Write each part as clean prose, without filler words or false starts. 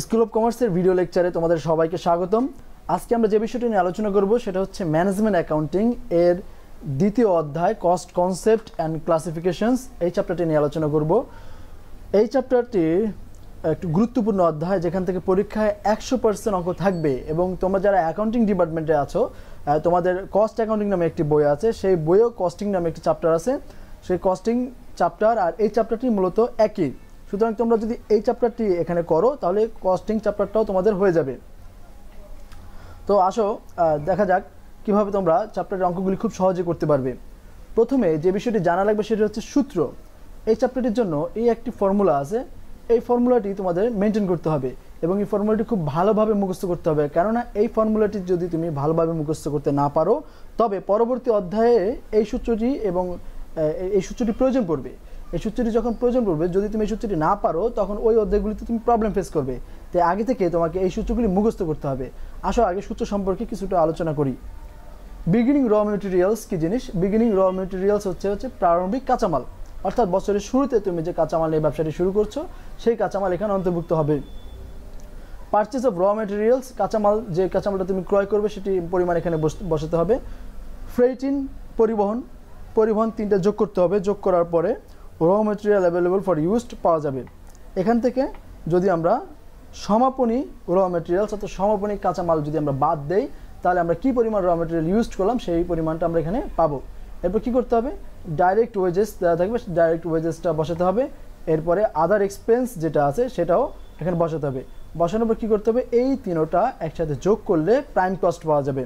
School of কমার্সের video লেকচারে তোমাদের সবাইকে স্বাগতম। আজকে আমরা যে বিষয়টি নিয়ে আলোচনা করব সেটা হচ্ছে ম্যানেজমেন্ট অ্যাকাউন্টিং এর দ্বিতীয় অধ্যায় কস্ট কনসেপ্ট অ্যান্ড ক্লাসিফিকেশনস। এই চ্যাপ্টারটি নিয়ে আলোচনা করব। এই চ্যাপ্টারটি একটু গুরুত্বপূর্ণ অধ্যায়, যেখান থেকে পরীক্ষায় 100% অঙ্ক থাকবে। এবং তোমরা যারা অ্যাকাউন্টিং ডিপার্টমেন্টে আছো, তোমাদের কস্ট অ্যাকাউন্টিং নামে একটি বই আছে, সেই বইয়েও কস্টিং নামে একটি চ্যাপ্টার আছে। সেই কস্টিং চ্যাপ্টার আর এই চ্যাপ্টারটি মূলত একই। সুতরাং তোমরা যদি এই চ্যাপ্টারটি এখানে করো তাহলে কস্টিং চ্যাপ্টারটাও তোমাদের হয়ে যাবে। তো আসো দেখা যাক কিভাবে তোমরা চ্যাপ্টারের অঙ্কগুলি খুব সহজে করতে পারবে। প্রথমে যে বিষয়টি জানা লাগবে সেটা হচ্ছে সূত্র। এই চ্যাপ্টারটির জন্য এই একটি ফর্মুলা আছে, এই ফর্মুলাটি তোমাদের মেনটেন করতে হবে এবং এই ফর্মুলাটি খুব ভালোভাবে মুখস্থ করতে হবে। কেননা এই ফর্মুলাটি যদি তুমি ভালোভাবে মুখস্থ করতে না পারো তবে পরবর্তী অধ্যায়ে এই সূত্রটি প্রয়োজন পড়বে। এই সূত্রটি যখন প্রয়োজন পড়বে, যদি তুমি এই সূত্রটি না পারো তখন ওই অধ্যায়গুলিতে তুমি প্রবলেম ফেস করবে। তাই আগে থেকে তোমাকে এই সূত্রগুলি মুখস্থ করতে হবে। আসো আগে সূত্র সম্পর্কে কিছুটা আলোচনা করি। বিগিনিং র মেটেরিয়ালস কি জিনিস? বিগিনিং র মেটেরিয়ালস হচ্ছে প্রারম্ভিক কাঁচামাল, অর্থাৎ বছরের শুরুতে তুমি যে কাঁচামাল নিয়ে ব্যবসাটি শুরু করছো সেই কাঁচামাল এখানে অন্তর্ভুক্ত হবে। পারচেজ অফ র মেটেরিয়ালস, কাঁচামাল যে কাঁচামালটা তুমি ক্রয় করবে সেটি পরিমাণ এখানে বসাতে হবে। ফ্রেইটিং, পরিবহন তিনটা যোগ করতে হবে। যোগ করার পরে র মেটেরিয়াল অ্যাভেলেবল ফর ইউজড পাওয়া যাবে। এখান থেকে যদি আমরা সমাপনী র মেটেরিয়ালস অর্থাৎ সমাপনী কাঁচামাল যদি আমরা বাদ দেই তাহলে আমরা কী পরিমাণ র মেটেরিয়াল ইউজ করলাম সেই পরিমাণটা আমরা এখানে পাবো। এরপর কী করতে হবে? ডাইরেক্ট ওয়েজেস দেওয়া থাকবে, ডাইরেক্ট ওয়েজেসটা বসাতে হবে। এরপরে আদার এক্সপেন্স যেটা আছে সেটাও এখানে বসাতে হবে। বসানোর পর কী করতে হবে? এই তিনোটা একসাথে যোগ করলে প্রাইম কস্ট পাওয়া যাবে।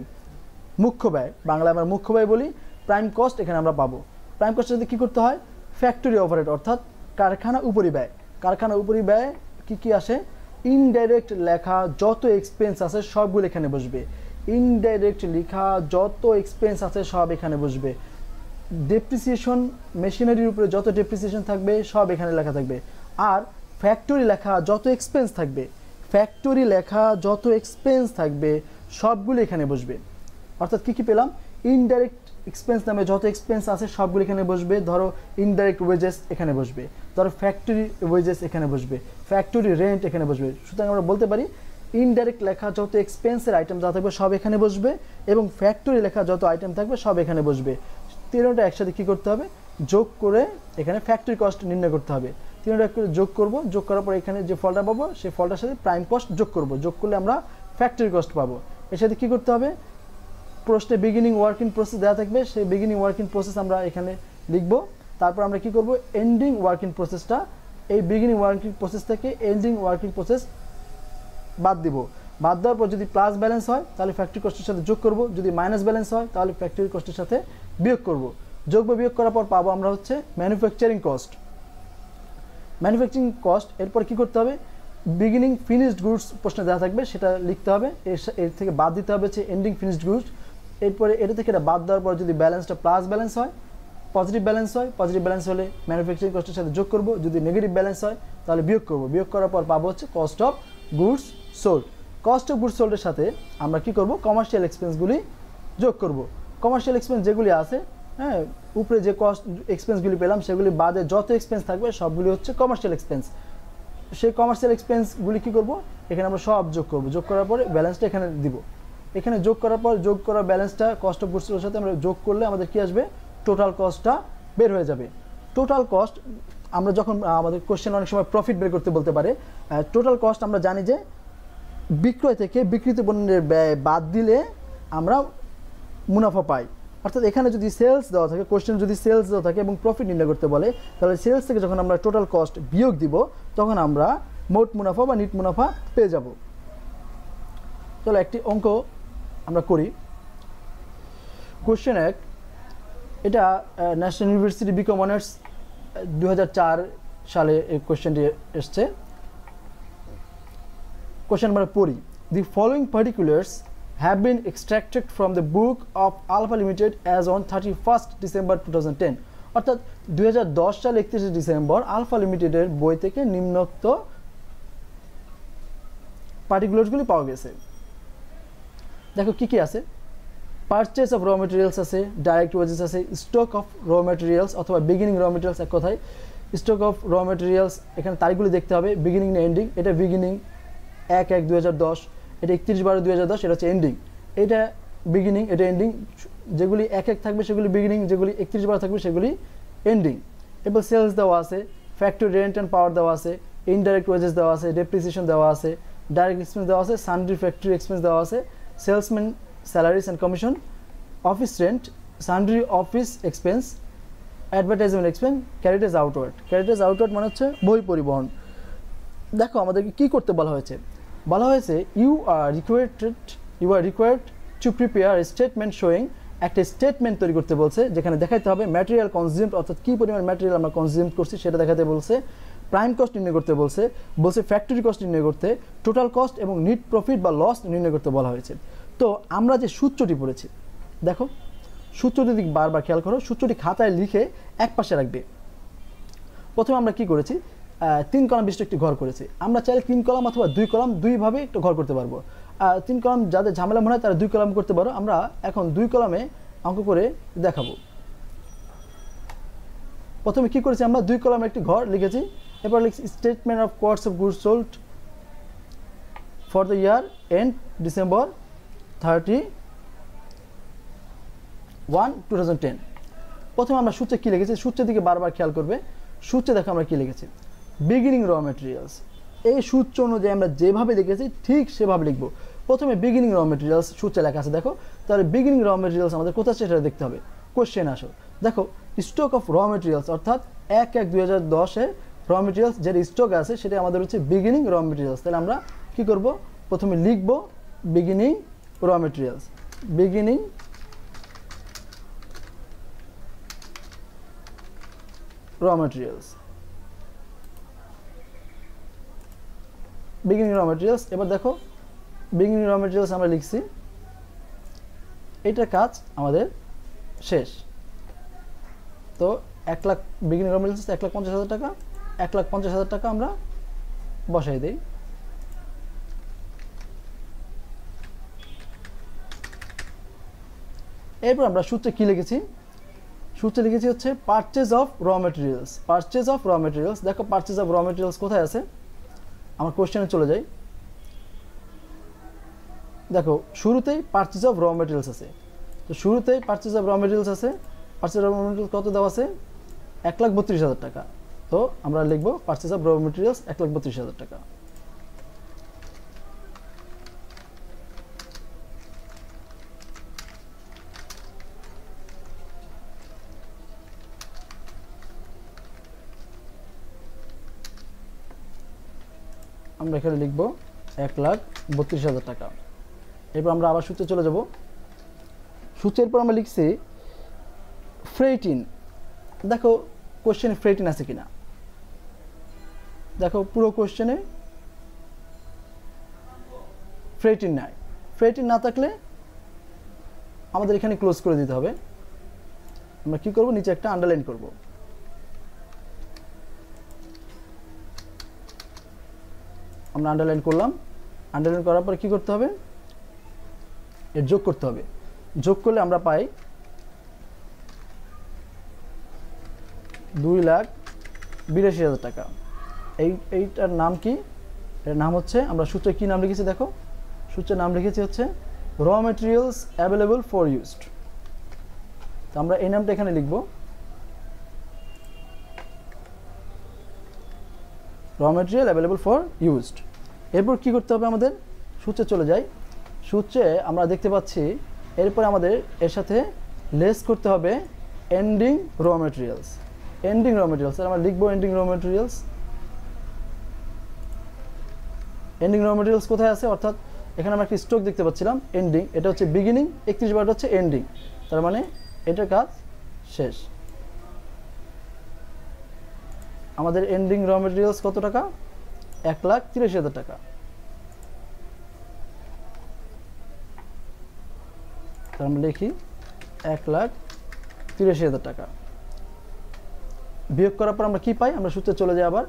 মুখ্য ব্যয়, বাংলায় আমরা মুখ্য ব্যয় বলি, প্রাইম কস্ট এখানে আমরা পাবো। প্রাইম কস্টের সাথে কী করতে হয়? ফ্যাক্টরি ওভারহেড অর্থাৎ কারখানা উপরিব্যয়। কারখানা উপরিব্যয় কী আসে? ইনডাইরেক্ট লেখা যত এক্সপেন্স আছে সবগুলো এখানে বসবে। ইনডাইরেক্ট লেখা যত এক্সপেন্স আছে সব এখানে বসবে। ডেপ্রিসিয়েশন, মেশিনারির উপরে যত ডেপ্রিসিয়েশন থাকবে সব এখানে লেখা থাকবে। আর ফ্যাক্টরি লেখা যত এক্সপেন্স থাকবে সবগুলো এখানে বসবে। অর্থাৎ কী পেলাম? ইনডাইরেক্ট এক্সপেন্স নামে যত এক্সপেন্স আছে সবগুলো এখানে বসবে। ধরো ইনডাইরেক্ট ওয়েজেস এখানে বসবে, ধরো ফ্যাক্টরি ওয়েজেস এখানে বসবে, ফ্যাক্টরি রেন্ট এখানে বসবে। সুতরাং আমরা বলতে পারি ইনডাইরেক্ট লেখা যত এক্সপেন্সের আইটেম যা থাকবে সব এখানে বসবে এবং ফ্যাক্টরি লেখা যত আইটেম থাকবে সব এখানে বসবে। তিনটা একসাথে কী করতে হবে? যোগ করে এখানে ফ্যাক্টরি কস্ট নির্ণয় করতে হবে। তিনটা যোগ করব, যোগ করার পর এখানে যে ফলটা পাবো সেই ফলটার সাথে প্রাইম কস্ট যোগ করব। যোগ করলে আমরা ফ্যাক্টরি কস্ট পাবো। এর সাথে কী করতে হবে? প্রশ্নে বিগিনিং ওয়ার্কিং প্রসেস দেওয়া থাকবে, সেই বিগিনিং ওয়ার্কিং প্রসেস আমরা এখানে লিখব। তারপর আমরা কি করব? এন্ডিং ওয়ার্কিং প্রসেসটা, এই বিগিনিং ওয়ার্কিং প্রসেস থেকে এন্ডিং ওয়ার্কিং প্রসেস বাদ দিব। বাদ দেওয়ার পর যদি প্লাস ব্যালেন্স হয় তাহলে ফ্যাক্টরি কস্টের সাথে যোগ করব, যদি মাইনাস ব্যালেন্স হয় তাহলে ফ্যাক্টরি কস্টের সাথে বিয়োগ করব। যোগ বা বিয়োগ করার পর পাবো আমরা হচ্ছে ম্যানুফ্যাকচারিং কস্ট। এরপর কি করতে হবে? বিগিনিং ফিনিশড গুডস প্রশ্নে দেওয়া থাকবে, সেটা লিখতে হবে। এর থেকে বাদ দিতে হবে হচ্ছে এন্ডিং ফিনিশড গুডস। এরপরে এটা থেকে এটা বাদ দেওয়ার পর যদি ব্যালেন্সটা প্লাস ব্যালেন্স হয়, পজিটিভ ব্যালেন্স হলে ম্যানুফ্যাকচারিং কস্টের সাথে যোগ করব, যদি নেগেটিভ ব্যালেন্স হয় তাহলে বিয়োগ করব। বিয়োগ করার পর পাবো হচ্ছে cost of goods sold. Cost of goods সোল্ডের সাথে আমরা কি করব? কমার্শিয়াল এক্সপেন্সগুলি যোগ করব। কমার্শিয়াল এক্সপেন্স যেগুলি আছে, হ্যাঁ, উপরে যে কস্ট এক্সপেন্সগুলি পেলাম সেগুলি বাদে যত এক্সপেন্স থাকবে সবগুলি হচ্ছে কমার্শিয়াল এক্সপেন্স। সেই কমার্শিয়াল এক্সপেন্সগুলি কী করব? এখানে আমরা সব যোগ করব। যোগ করার পরে ব্যালেন্সটা এখানে দিব। এখানে যোগ করার পর যোগ করা ব্যালেন্সটা কস্ট অফ গুডসের সাথে আমরা যোগ করলে আমাদের কী আসবে? টোটাল কস্টটা বের হয়ে যাবে। টোটাল কস্ট আমরা যখন আমাদের কোশ্চেন অনেক সময় প্রফিট বের করতে বলতে পারে। টোটাল কস্ট আমরা জানি যে বিক্রয় থেকে বিক্রিত পণ্যের ব্যয় বাদ দিলে আমরা মুনাফা পাই। অর্থাৎ এখানে যদি সেলস দেওয়া থাকে, কোশ্চেন যদি সেলস দেওয়া থাকে এবং প্রফিট নির্ণয় করতে বলে, তাহলে সেলস থেকে যখন আমরা টোটাল কস্ট বিয়োগ দিব তখন আমরা মোট মুনাফা বা নিট মুনাফা পেয়ে যাব। চলো একটি অঙ্ক আমরা করি। কোশ্চেন 1, এটা ন্যাশনাল ইউনিভার্সিটি বিকম অনার্স 2004 সালে এই কোশ্চেনটি এসছে। কোশ্চেন আমরা পড়ি। The following particulars have been extracted from the book of Alpha Limited as on 31st December 2010। অর্থাৎ 2010 সালে 31 ডিসেম্বর আলফা লিমিটেডের বই থেকে নিম্নোক্ত পার্টিকুলার্সগুলি পাওয়া গেছে। দেখো কি আছে? পারচেস অফ র মেটেরিয়ালস আছে, ডাইরেক্ট ওয়েজেস আছে, স্টক অফ র মেটেরিয়ালস অথবা বিগিনিং র মেটেরিয়ালস, এক কথায় স্টক অফ র মেটেরিয়ালস। এখানে তারিখগুলি দেখতে হবে, বিগিনিং না এন্ডিং। এটা বিগিনিং, 1/1/2010, এটা 31/12/2010, এটা হচ্ছে এন্ডিং, এটা বিগিনিং, এটা এন্ডিং। যেগুলি 1/1 থাকবে সেগুলি বিগিনিং, যেগুলি 31/12 থাকবে সেগুলি এন্ডিং। এবার সেলস দেওয়া আছে, ফ্যাক্টরি রেন্ট অ্যান্ড পাওয়ার দেওয়া আছে, ইনডাইরেক্ট ওয়েজেস দেওয়া আছে, ডেপ্রিসিয়েশন দেওয়া আছে, ডাইরেক্ট এক্সপেন্স দেওয়া আছে, সানড্রি ফ্যাক্টরি এক্সপেন্স দেওয়া আছে, salesman salaries and commission, office rent, sundry office expense, advertisement expense, carriage outward. Carriage outward মানে হচ্ছে বই পরিবহন। দেখো আমাদেরকে কী করতে বলা হয়েছে, বলা হয়েছে you are required to prepare statement showing, একটা স্টেটমেন্ট তৈরি করতে বলছে যেখানে দেখাতে হবে ম্যাটেরিয়াল কনজিউমড, অর্থাৎ কী পরিমাণ ম্যাটেরিয়াল আমরা কনজিউম করছি সেটা দেখাতে বলছে, প্রাইম কস্ট নির্ণয় করতে বলছে, ফ্যাক্টরি কস্ট নির্ণয় করতে, টোটাল কস্ট এবং নিট প্রফিট বা লস নির্ণয় করতে বলা হয়েছে। তো আমরা যে সূত্রটি পড়েছি, দেখো সূত্রটি দিক বারবার খেয়াল করো, সূত্রটি খাতায় লিখে এক পাশে রাখবে। প্রথমে আমরা কি করেছি, 3 কলাম বিশিষ্ট একটি ঘর করেছি। আমরা চাইলে 3 কলাম অথবা 2 কলাম, দুইভাবে একটা ঘর করতে পারবো। 3 কলাম যাদের ঝামেলা মনে হয় তারা 2 কলাম করতে পারো। আমরা এখন 2 কলামে অঙ্ক করে দেখাবো। প্রথমে কি করেছি, আমরা 2 কলামে একটি ঘর লিখেছি। এরপর লিখছি statement of cost of goods sold for the year end December 31, 2010। প্রথমে আমরা সূত্রে কী লিখেছি, সূত্রের দিকে বারবার খেয়াল করবে। সূত্রে দেখো আমরা কী লিখেছি, বিগিনিং র ম্যাটেরিয়ালস। এই সূত্র অনুযায়ী আমরা যেভাবে লিখেছি ঠিক সেভাবে লিখবো। প্রথমে বিগিনিং র ম্যাটেরিয়ালস সূত্রে লেখা আছে, দেখো তাহলে বিগিনিং র ম্যাটেরিয়ালস আমাদের কোথায় সেটা দেখতে হবে। কোশ্চেন আসো, দেখো স্টক অফ র ম্যাটেরিয়ালস, অর্থাৎ 1/1/2010-এ র ম্যাটেরিয়ালস যেটা স্টক আছে সেটা আমাদের হচ্ছে বিগিনিং র ম্যাটেরিয়ালস। তাহলে আমরা কী করব, প্রথমে লিখব বিগিনিং র ম্যাটেরিয়ালস, বিগিনিং র ম্যাটেরিয়ালস, বিগিনিং র ম্যাটেরিয়ালস। এবার দেখো বিগিনিং র ম্যাটেরিয়ালস আমরা লিখছি, এইটার কাজ আমাদের শেষ। তো 1 লাখ বিগিনিং র ম্যাটেরিয়ালস 1,50,000 টাকা, 1,50,000 টাকা আমরা বসাই দিই। এরপর আমরা সূত্রে কী লিখেছি, সূত্রে লিখেছি হচ্ছে পারচেজ অফ র ম্যাটেরিয়ালস, পারচেজ অফ র ম্যাটেরিয়ালস। দেখো পারচেজ অফ র ম্যাটেরিয়ালস কোথায় আছে, আমার কোশ্চেনে চলে যাই। দেখো শুরুতেই পারচেজ অফ র ম্যাটেরিয়ালস আছে, তো শুরুতেই পারচেজ অফ র ম্যাটেরিয়ালস আছে। পারচেজ অফ র ম্যাটেরিয়ালস কত দেওয়া আছে, 1,32,000 টাকা। তো আমরা লিখব পারচেজ অফ র ম্যাটেরিয়ালস 1,32,000 টাকা। আমরা এখানে লিখব 1,32,000 টাকা। এরপর আমরা আবার সূত্রে চলে যাব। সূত্রের পর আমরা লিখছি ফ্রেটিন। দেখো কোশ্চেনে ফ্রেটিন আছে কিনা, দেখো পুরো কোশ্চেনে ফ্রেটিন নাই। ফ্রেটিন না থাকলে আমাদের এখানে ক্লোজ করে দিতে হবে। আমরা কি করব, নিচে একটা আন্ডারলাইন করব। আমরা আন্ডারলাইন করলাম। আন্ডারলাইন করার পর কি করতে হবে, এর যোগ করতে হবে। যোগ করলে আমরা পাই 2,82,000 টাকা। এইটার নাম কি, এর নাম হচ্ছে, আমরা সূত্রে কি নাম লিখেছি, দেখো সূত্রের নাম লিখেছি হচ্ছে র ম্যাটেরিয়ালস অ্যাভেলেবল ফর ইউজড। তো আমরা এই নামটা এখানে লিখব, র ম্যাটেরিয়াল অ্যাভেলেবল ফর ইউজড। এরপর কি করতে হবে, আমাদের সূত্রে চলে যাই। সূত্রে আমরা দেখতে পাচ্ছি এরপর আমাদের এর সাথে লেস করতে হবে এন্ডিং র ম্যাটেরিয়ালস। এন্ডিং র ম্যাটেরিয়ালস আমরা লিখবো এন্ডিং র ম্যাটেরিয়ালস। এন্ডিং র ম্যাটেরিয়ালস কোথায় আছে, অর্থাৎ এখানে আমরা একটা স্টক দেখতে পাচ্ছিলাম এন্ডিং, এটা হচ্ছে বিগিনিং, 31/12 হচ্ছে এন্ডিং, তার মানে এটার কাজ শেষ। আমাদের এন্ডিং র ম্যাটেরিয়ালস কত টাকা, 1,83,000 টাকা। তার আমরা লিখি 1,83,000 টাকা। বিয়োগ করার পর আমরা কি পাই, আমরা সূত্রে চলে যাই, আবার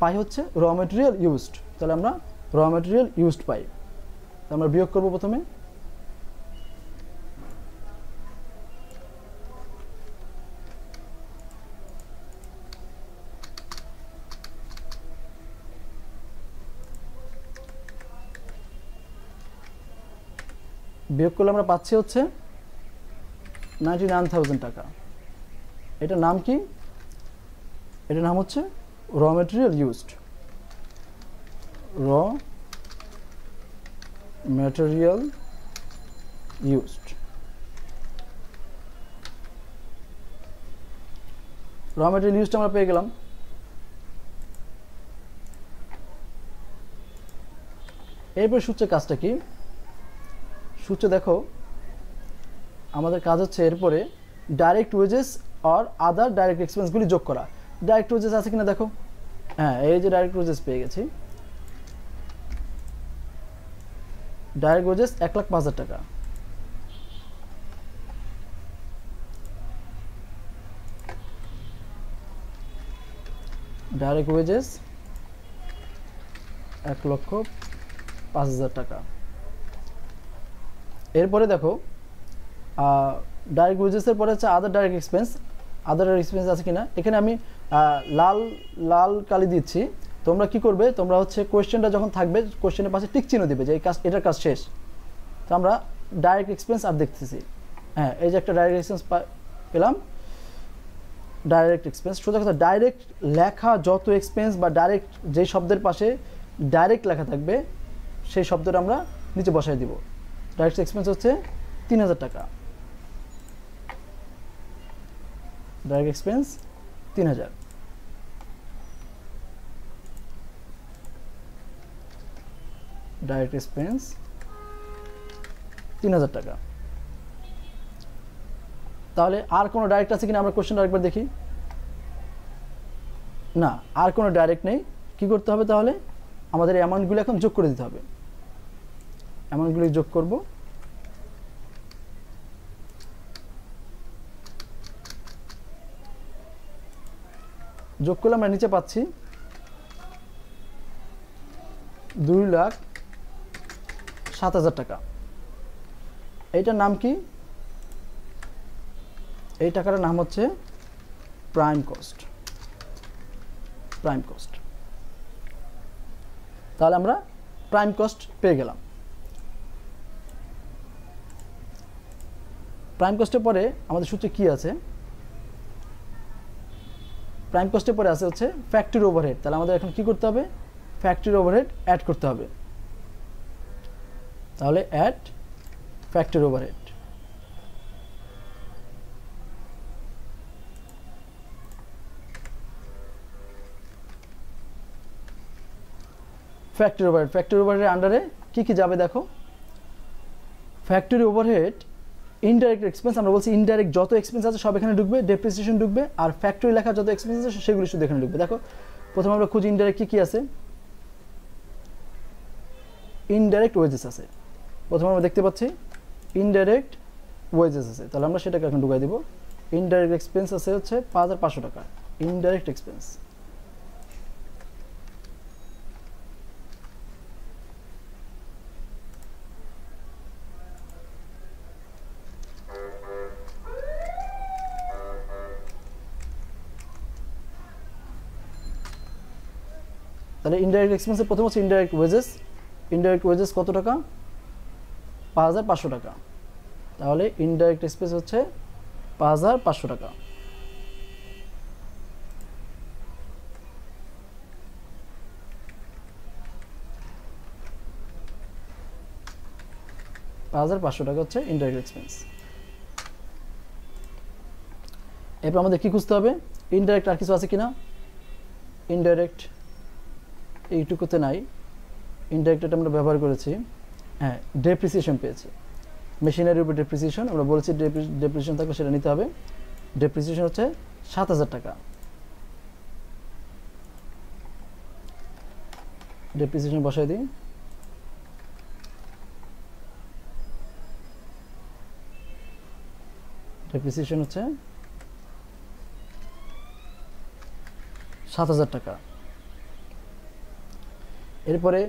পাই হচ্ছে র ম্যাটেরিয়াল ইউজড। তাহলে আমরা র ম্যাটেরিয়াল ইউজড পাই। আমরা বিয়োগ করব প্রথমে, বিয়োগ করলে আমরা পাচ্ছি হচ্ছে 99,000 টাকা। এটার নাম কি? এটার নাম হচ্ছে র ম্যাটেরিয়াল ইউজড। র ম্যাটেরিয়াল ইউজড। র ম্যাটেরিয়াল ইউজড আমরা পেয়ে গেলাম। এরপর সূত্রের কাজটা কি? সূত্রে দেখো আমাদের কাজ হচ্ছে এরপরে ডাইরেক্ট ওয়েজেস আর আদার ডাইরেক্ট এক্সপেন্সগুলি যোগ করা। ডাইরেক্ট ওয়েজেস আছে কিনা দেখো। হ্যাঁ, এই যে ডাইরেক্ট ওয়েজেস পেয়ে গেছি। ডাইরেক্ট ওয়েজেস 1,05,000 টাকা। ডাইরেক্ট ওয়েজেস 1,05,000 টাকা। এরপরে দেখো ডাইরেক্ট ওয়েজেসের পরে হচ্ছে আদার ডাইরেক্ট এক্সপেন্স। আদার ডাইরেক্ট এক্সপেন্স আছে কিনা এখানে আমি লাল লাল কালি দিচ্ছি। তোমরা কি করবে, তোমরা হচ্ছে কোয়েশ্চেনটা যখন থাকবে কোয়েশ্চেনের পাশে টিক চিহ্ন দিবে যে এই কাজ, এটার কাজ শেষ। তো আমরা ডাইরেক্ট এক্সপেন্স আর দেখতেছি। হ্যাঁ, এই যে একটা ডাইরেক্ট এক্সপেন্স পেলাম। ডাইরেক্ট এক্সপেন্স, সোজা কথা, ডাইরেক্ট লেখা যত এক্সপেন্স বা ডাইরেক্ট যেই শব্দের পাশে ডাইরেক্ট লেখা থাকবে সেই শব্দটা আমরা নিচে বসাই দিব। ডাইরেক্ট এক্সপেন্স হচ্ছে 3,000 টাকা। Direct expense 3,000। ডাইরেক্ট এক্সপেন্স 3,000 টাকা। তাহলে আর কোনো ডাইরেক্ট আছে কিনা আমরা কোশ্চেনটা আরেকবার দেখি। না, আর কোনো ডাইরেক্ট নেই। কি করতে হবে তাহলে? আমাদের এই অ্যামাউন্টগুলো এখন যোগ করে দিতে হবে। অ্যামাউন্টগুলি যোগ করব। যোগ করলে আমরা নিচে পাচ্ছি 2,07,000 টাকা। এইটার নাম কি? এই টাকাটার নাম হচ্ছে প্রাইম কস্ট। Prime cost. তাহলে আমরা প্রাইম কস্ট পেয়ে গেলাম। প্রাইম কস্টের পরে আমাদের সূত্রে কি আছে? প্রাইম কস্টের পরে আছে হচ্ছে ফ্যাক্টরি ওভারহেড। তাহলে আমাদের এখন কি করতে হবে? ফ্যাক্টরি ওভারহেড অ্যাড করতে হবে। তাহলে add factory overhead. Factory overhead, factory ওভারহেডের আন্ডারে কি কি যাবে দেখো। ফ্যাক্টরি ওভারহেড ইনডাইরেক্ট এক্সপেন্স, আমরা বলছি ইনডাইরেক্ট যত এক্সপেন্স আছে সব এখানে ঢুকবে, ডেপ্রিসিয়েশন ঢুকবে, আর ফ্যাক্টরি লেখা যত এক্সপেন্স আছে সেগুলি শুধু এখানে ঢুকবে। দেখো প্রথমে আমরা খুঁজি ইনডাইরেক্ট কি কি আছে। ইনডাইরেক্ট ওয়েজেস আছে। প্রথমে আমরা দেখতে পাচ্ছি ইনডাইরেক্ট ওয়েজেস আছে। তাহলে আমরা সেটাকে এখন ঢুকাই দিব। ইনডাইরেক্ট এক্সপেন্স আছে হচ্ছে 5,500 টাকা। Indirect expense. তাহলে ইনডাইরেক্ট এক্সপেন্সের প্রথম হচ্ছে ইনডাইরেক্ট ওয়েজেস। ইনডাইরেক্ট ওয়েজেস কত টাকা? 5,500 টাকা। তাহলে ইনডাইরেক্ট এক্সপেন্স হচ্ছে 5,500 টাকা। টাকা হচ্ছে ইনডাইরেক্ট এক্সপেন্স। এরপর আমাদের কি খুঁজতে হবে? ইনডাইরেক্ট আর কিছু আছে কিনা। ইনডাইরেক্ট এইটুকুতে নাই। ইনডাইরেক্ট আমরা ব্যবহার করেছি। হ্যাঁ, ডেপ্রিসিয়েশন পেয়েছি। মেশিনারির উপর ডেপ্রিসিয়েশন আমরা বলেছি, ডেপ্রিসিয়েশন থাকলে সেটা নিতে হবে। ডেপ্রিসিয়েশন হচ্ছে 7,000 টাকা। ডেপ্রিসিয়েশন বসাই দিই। ডেপ্রিসিয়েশন হচ্ছে 7,000 টাকা। এরপরে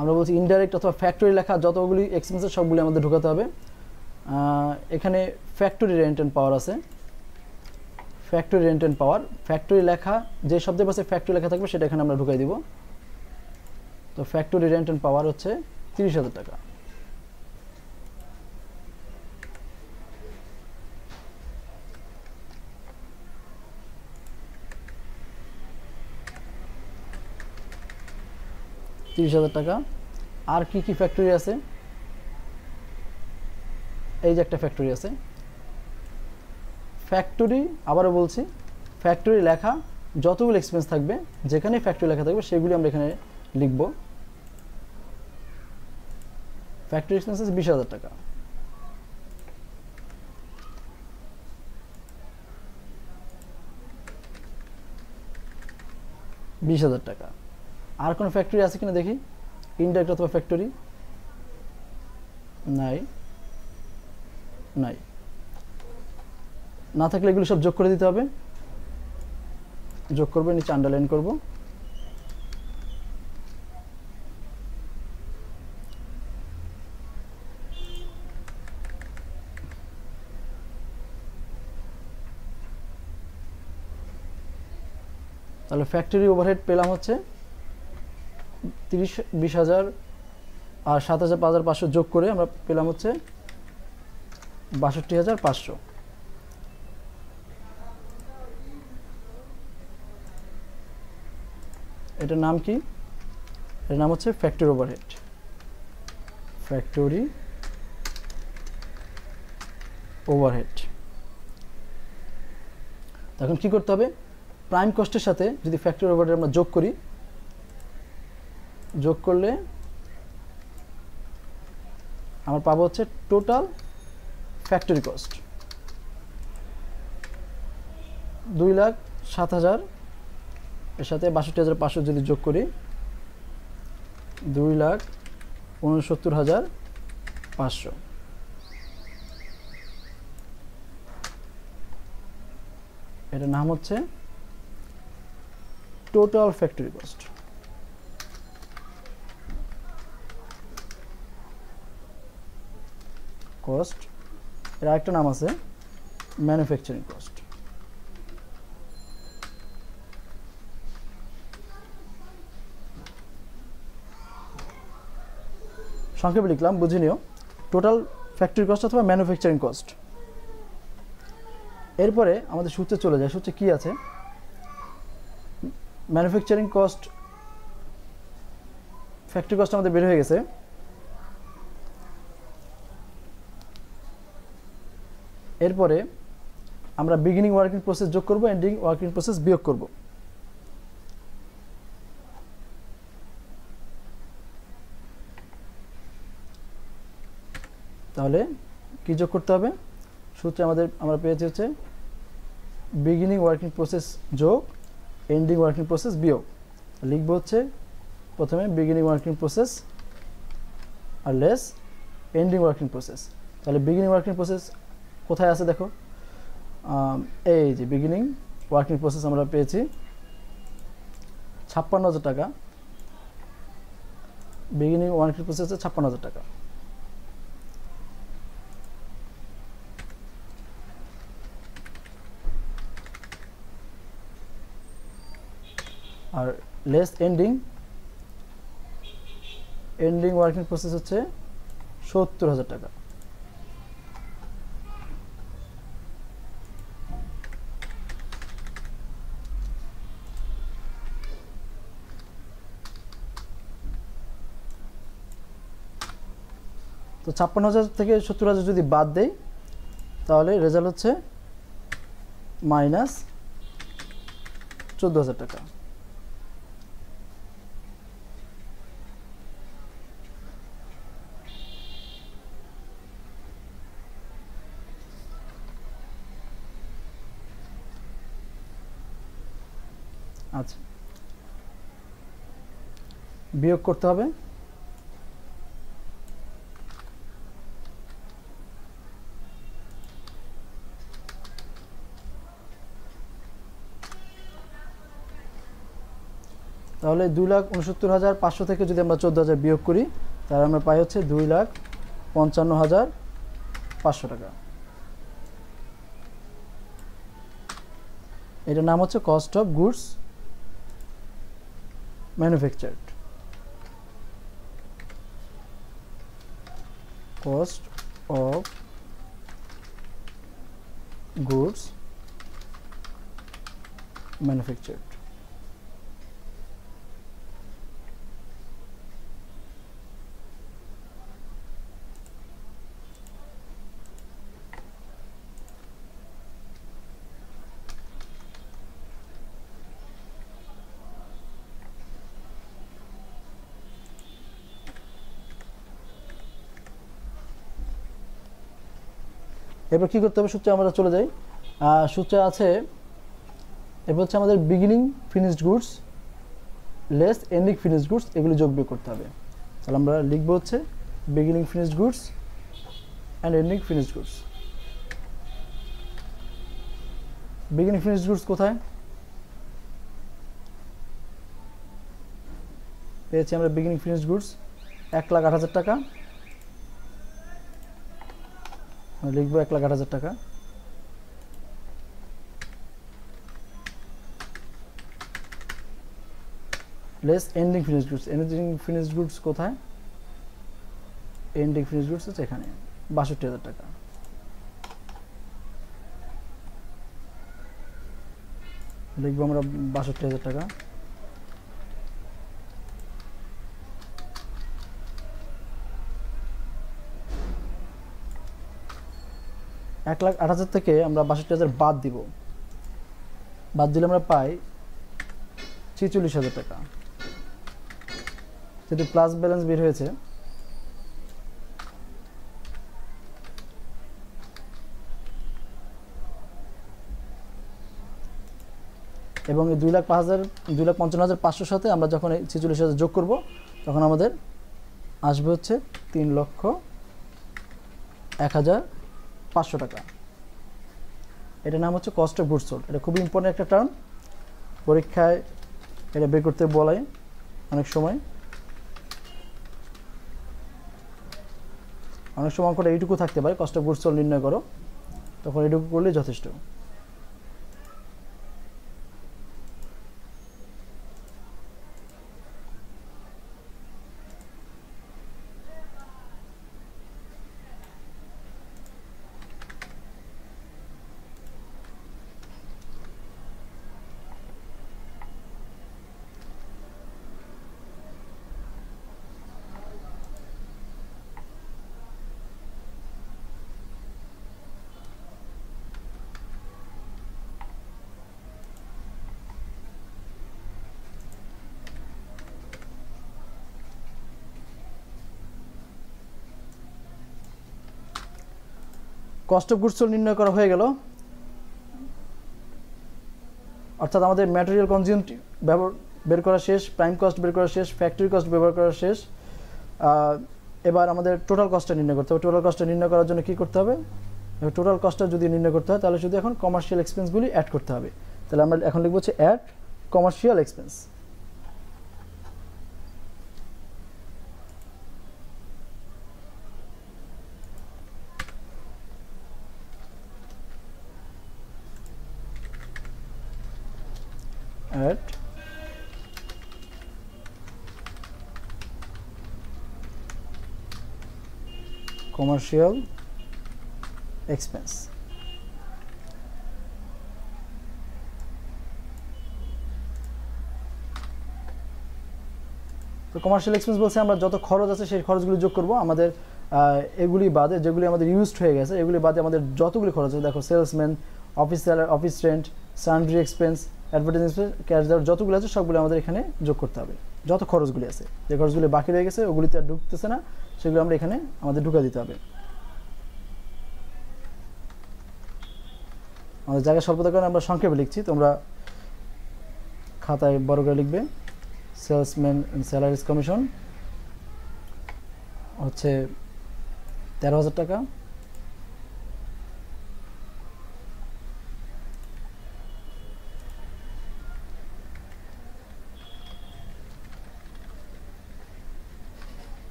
আমরা বলছি ইনডাইরেক্ট অথবা ফ্যাক্টরি লেখা যতগুলি এক্সপেন্সেস সবগুলি আমাদের ঢোকাতে হবে। এখানে ফ্যাক্টরি রেন্ট অ্যান্ড পাওয়ার আছে। Factory rent and power, factory লেখা যে শব্দের পাশে ফ্যাক্টরি লেখা থাকবে সেটা এখানে আমরা ঢুকাই দিব। তো ফ্যাক্টরি রেন্ট অ্যান্ড পাওয়ার হচ্ছে 30,000 টাকা। 30,000 টাকা। আর কি কি ফ্যাক্টরি আছে? এই যে একটা ফ্যাক্টরি আছে। ফ্যাক্টরি, আবারও বলছি, ফ্যাক্টরি লেখা যতগুলো এক্সপেন্স থাকবে, যেখানে ফ্যাক্টরি লেখা থাকবে সেগুলি আমরা এখানে লিখব। ফ্যাক্টরি এক্সপেন্সেস 20,000 টাকা। টাকা। আর কোনো ফ্যাক্টরি আছে কিনা দেখি, ইনডাইরেক্ট অথবা ফ্যাক্টরি। নাই, নাই। না থাকলে এগুলো সব যোগ করে দিতে হবে। যোগ করবো, নিচে আন্ডারলাইন করব। তাহলে ফ্যাক্টরি ওভারহেড পেলাম হচ্ছে 20,000 আর 7,500 যোগ করে আমরা পেলাম হচ্ছে 62,500। এটার নাম কি? এর নাম হচ্ছে ফ্যাক্টরি ওভারহেড। Factory overhead. এখন কি করতে হবে? প্রাইম কস্টের সাথে যদি ফ্যাক্টরি ওভারহেড আমরা যোগ করি, যোগ করলে আমরা পাবো হচ্ছে টোটাল ফ্যাক্টরি কস্ট 2,07,000। এর সাথে 62,500 যদি যোগ করি, 2,69,500। এটার নাম হচ্ছে টোটাল ফ্যাক্টরি কস্ট। কস্ট এর আরেকটা নাম আছে ম্যানুফ্যাকচারিং কস্ট। সংক্ষেপে লিখলাম, বুঝে নিও। টোটাল ফ্যাক্টরি কস্ট অথবা ম্যানুফ্যাকচারিং কস্ট। এরপরে আমাদের সূত্রে চলে যায়। সূত্রে কি আছে? ম্যানুফ্যাকচারিং কস্ট, ফ্যাক্টরি কস্ট আমাদের বের হয়ে গেছে। এরপরে আমরা বিগিনিং ওয়ার্কিং প্রসেস যোগ করব, এন্ডিং ওয়ার্কিং প্রসেস বিয়োগ করব। তাহলে কি যোগ করতে হবে? সূত্রে আমরা পেয়েছি হচ্ছে বিগিনিং ওয়ার্কিং প্রসেস যোগ এন্ডিং ওয়ার্কিং প্রসেস বিয়োগ। লিখব হচ্ছে প্রথমে বিগিনিং ওয়ার্কিং প্রসেস আর লেস এন্ডিং ওয়ার্কিং প্রসেস। তাহলে বিগিনিং ওয়ার্কিং প্রসেস কোথায় আছে দেখো, এই যে বিগিনিং ওয়ার্কিং প্রসেস আমরা পেয়েছি 56,000 টাকা। বিগিনিং ওয়ার্কিং প্রসেস 56,000 টাকা। আর লেস এন্ডিং ওয়ার্কিং প্রসেস হচ্ছে 70,000 টাকা। তো 56,000 থেকে 70,000 যদি বাদ দেই, তাহলে রেজাল্ট হচ্ছে -14,000 টাকা। আচ্ছা, বিয়োগ করতে হবে। তাহলে 2,69,500 থেকে যদি আমরা 14,000 বিয়োগ করি, তাহলে আমরা পাই হচ্ছে 2,55,500 টাকা। এটার নাম হচ্ছে cost of goods manufactured. Cost of goods manufactured. এরপর কী করতে হবে, সূত্রে আমরা চলে যাই। সূত্রে আছে, এরপর হচ্ছে আমাদের beginning finished goods less ending finished goods, এগুলি যোগ বিয়োগ করতে হবে। তাহলে আমরা লিখবো হচ্ছে beginning finished goods and ending finished goods. Beginning finished goods কোথায় পেয়েছি আমরা? বিগিনিং ফিনিশড গুডস 1,08,000 টাকা, লিখবো 1,08,000 টাকা। Less ending finished goods, ending finished goods কোথায়? এন্ডিং ফিনিশড গুডস হচ্ছে এখানে 62,000 টাকা। লিখবো আমরা 62,000 টাকা। এক লাখ 8,000 থেকে আমরা 62,000 বাদ দিব, বাদ দিলে আমরা পাই 46,000 টাকা। যেহেতু প্লাস ব্যালেন্স বের হয়েছে, এবং এই 2,55,500 সাথে আমরা যখন এই 46,000 যোগ করব, তখন আমাদের আসবে হচ্ছে 3,01,500 টাকা। এটার নাম হচ্ছে কস্ট অফ গুডস সোল্ড। এটা খুবই ইম্পর্টেন্ট একটা টার্ম, পরীক্ষায় এটা বের করতে বলাই অনেক সময় অঙ্কটা এইটুকু থাকতে পারে, কস্ট অফ গুডস সোল্ড নির্ণয় করো, তখন এইটুকু করলেই যথেষ্ট। কস্ট অফ গুডস সোল্ড নির্ণয় করা হয়ে গেল, অর্থাৎ আমাদের ম্যাটেরিয়াল কনজিউমড বের করা শেষ, প্রাইম কস্ট বের করা শেষ, ফ্যাক্টরি কস্ট ব্যবহার করা শেষ। এবার আমাদের টোটাল কস্টটা নির্ণয় করতে হবে। টোটাল কস্টটা নির্ণয় করার জন্য কী করতে হবে? টোটাল কস্টটা যদি নির্ণয় করতে হয়, তাহলে শুধু এখন কমার্শিয়াল এক্সপেন্সগুলি অ্যাড করতে হবে। তাহলে আমরা এখন লিখব হচ্ছে add commercial expense. at commercial expense। তো কমার্শিয়াল এক্সপেন্স বলছে আমরা যত খরচ আছে সেই খরচগুলি যোগ করব। আমাদের এগুলি বাদে যেগুলি আমাদের ইউজড হয়ে গেছে, এগুলি বাদে আমাদের যতগুলি খরচ আছে, দেখো salesman, office salary, office rent, sundry expense, advertising expense, cash দেওয়ার যতগুলো আছে সবগুলো আমাদের এখানে যোগ করতে হবে। যত খরচগুলি আছে, যে খরচগুলি বাকি রয়ে গেছে ওগুলিতে আর ঢুকতেছে না, সেগুলো আমরা এখানে আমাদের ঢুকা দিতে হবে। আমাদের জায়গায় স্বল্পতার কারণে আমরা সংক্ষেপে লিখছি, তোমরা খাতায় বড় করে লিখবে। সেলসম্যান স্যালারিজ কমিশন হচ্ছে 13,000 টাকা।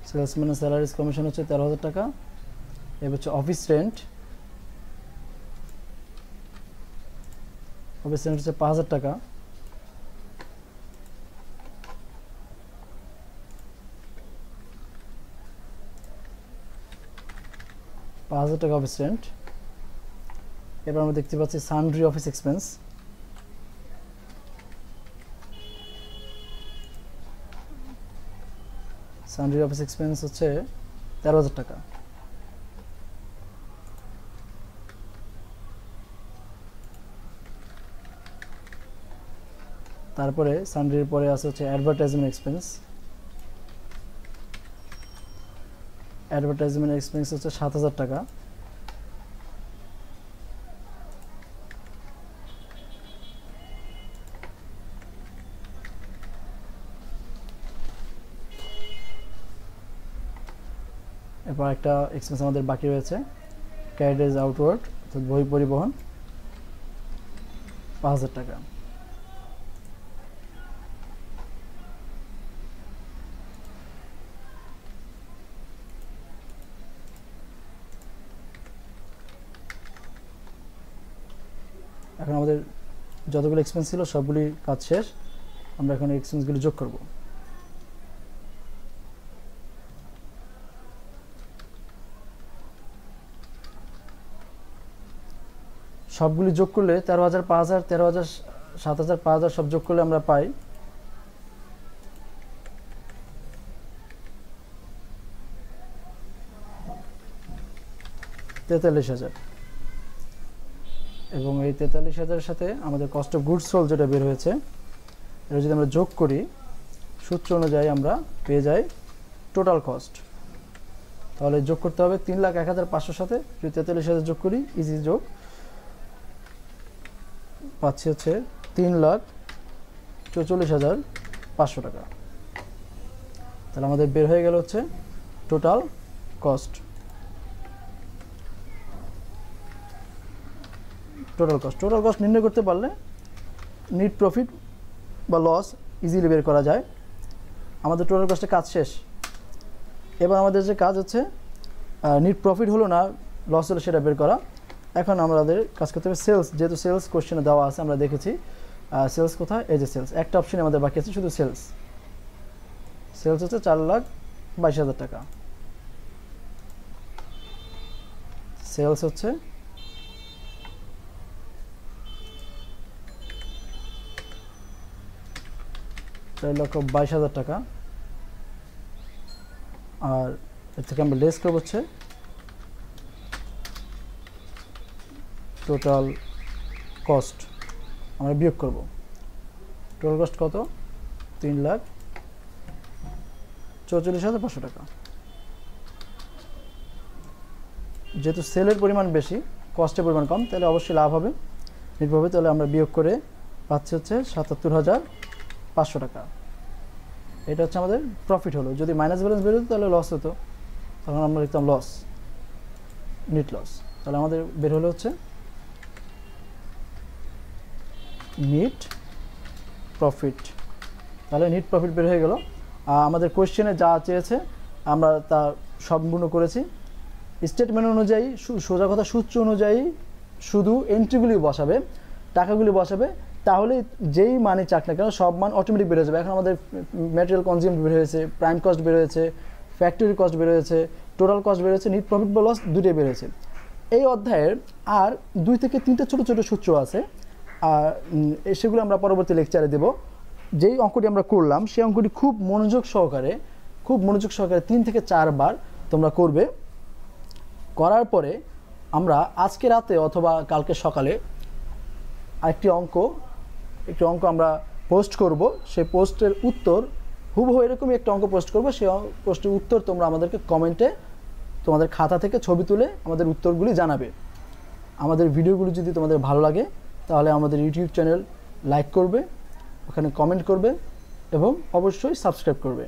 সেলসম্যান স্যালারিজ কমিশন হচ্ছে 13,000 টাকা। এবার হচ্ছে অফিস রেন্ট, অফিস রেন্ট হচ্ছে 5,000 টাকা। Office rent. এবার আমরা দেখতে পাচ্ছি sundry office expense, sundry office expense হচ্ছে 13,000 টাকা। তারপরে সান্ড্রির পরে আছে হচ্ছে অ্যাডভার্টাইজমেন্ট এক্সপেন্স। অ্যাডভার্টাইজমেন্ট এক্সপেন্স হচ্ছে 7,000 টাকা। এরপর একটা এক্সপেন্স আমাদের বাকি রয়েছে, ক্যারিজ আউটওয়ার্ড অর্থাৎ বই পরিবহন 5000 টাকা। এখন আমাদের যতগুলো এক্সপেন্স ছিল সবগুলি কাজ শেষ, আমরা এখন এক্সপেন্সগুলি যোগ করব। সবগুলি যোগ করলে 13,000, 5,000, 13,000, 7,000, 5,000 সব যোগ করলে আমরা পাই 43,000। এবং এই 43,000-এর সাথে আমাদের কস্ট অফ গুডস সোল্ড যেটা বের হয়েছে, এটা যদি আমরা যোগ করি সূত্র অনুযায়ী আমরা পেয়ে যাই টোটাল কস্ট। তাহলে যোগ করতে হবে 3,01,500 সাথে যদি 43,000 যোগ করি, ইজি যোগ, পাচ্ছি হচ্ছে 3,44,500 টাকা। তাহলে আমাদের বের হয়ে গেল হচ্ছে টোটাল কস্ট। টোটাল কস্ট নির্ণয় করতে পারলে নেট প্রফিট বা লস ইজিলি বের করা যায়। আমাদের টোটাল কস্টের কাজ শেষ। এবার আমাদের যে কাজ হচ্ছে নেট প্রফিট হলো না লস হলো সেটা বের করা। এখন আমাদের কাজ করতে হবে সেলস, যেহেতু সেলস কোশ্চেনে দেওয়া আছে আমরা দেখেছি। সেলস কোথায়, এই যে সেলস, একটা অপশন আমাদের বাকি আছে শুধু সেলস। সেলস হচ্ছে 4,22,000 টাকা। সেলস হচ্ছে 4,22,000 টাকা। আর এর থেকে আমরা লেস করব হচ্ছে টোটাল কস্ট, আমরা বিয়োগ করব। টোটাল কস্ট কত, 3,44,500 টাকা। যেহেতু সেলের পরিমাণ বেশি, কস্টের পরিমাণ কম, তাহলে অবশ্যই লাভ হবে, নিট হবে। তাহলে আমরা বিয়োগ করে পাচ্ছি হচ্ছে 77,500 টাকা। এটা হচ্ছে আমাদের প্রফিট হলো। যদি মাইনাস ব্যালেন্স বেরোতো তাহলে লস হতো, তখন আমরা লিখতাম লস, নিট লস। তাহলে আমাদের বের হলো হচ্ছে নিট প্রফিট। তাহলে নিট প্রফিট বের হয়ে গেল। আমাদের কোয়েশ্চেনে যা চেয়েছে আমরা তা সম্পূর্ণ করেছি। স্টেটমেন্ট অনুযায়ী সোজা কথা সূত্র অনুযায়ী শুধু এন্ট্রিগুলি বসাবে, টাকাগুলি বসাবে, তাহলে যেই মানে চাক না কেন সব মান অটোমেটিক বের হয়ে যাবে। এখন আমাদের ম্যাটেরিয়াল কনজিউম বের হয়েছে, প্রাইম কস্ট বের হয়েছে, ফ্যাক্টরি কস্ট বের হয়েছে, টোটাল কস্ট বের হয়েছে, নিট প্রফিট বা লস দুটোই বের হয়েছে। এই অধ্যায়ের আর 2 থেকে 3টে ছোটো ছোটো সূত্র আছে, আর সেগুলো আমরা পরবর্তী লেকচারে দেব। যেই অঙ্কটি আমরা করলাম সেই অঙ্কটি খুব মনোযোগ সহকারে 3 থেকে 4 বার তোমরা করবে। করার পরে আমরা আজকে রাতে অথবা কালকে সকালে একটি অঙ্ক আমরা পোস্ট করব। সেই পোস্টের উত্তর হুবহু এরকমই একটা অঙ্ক পোস্ট করব। সেই পোস্টের উত্তর তোমরা আমাদেরকে কমেন্টে তোমাদের খাতা থেকে ছবি তুলে আমাদের উত্তরগুলি জানাবে। আমাদের ভিডিওগুলি যদি তোমাদের ভালো লাগে তাহলে আমাদের ইউটিউব চ্যানেল লাইক করবে, ওখানে কমেন্ট করবে এবং অবশ্যই সাবস্ক্রাইব করবে।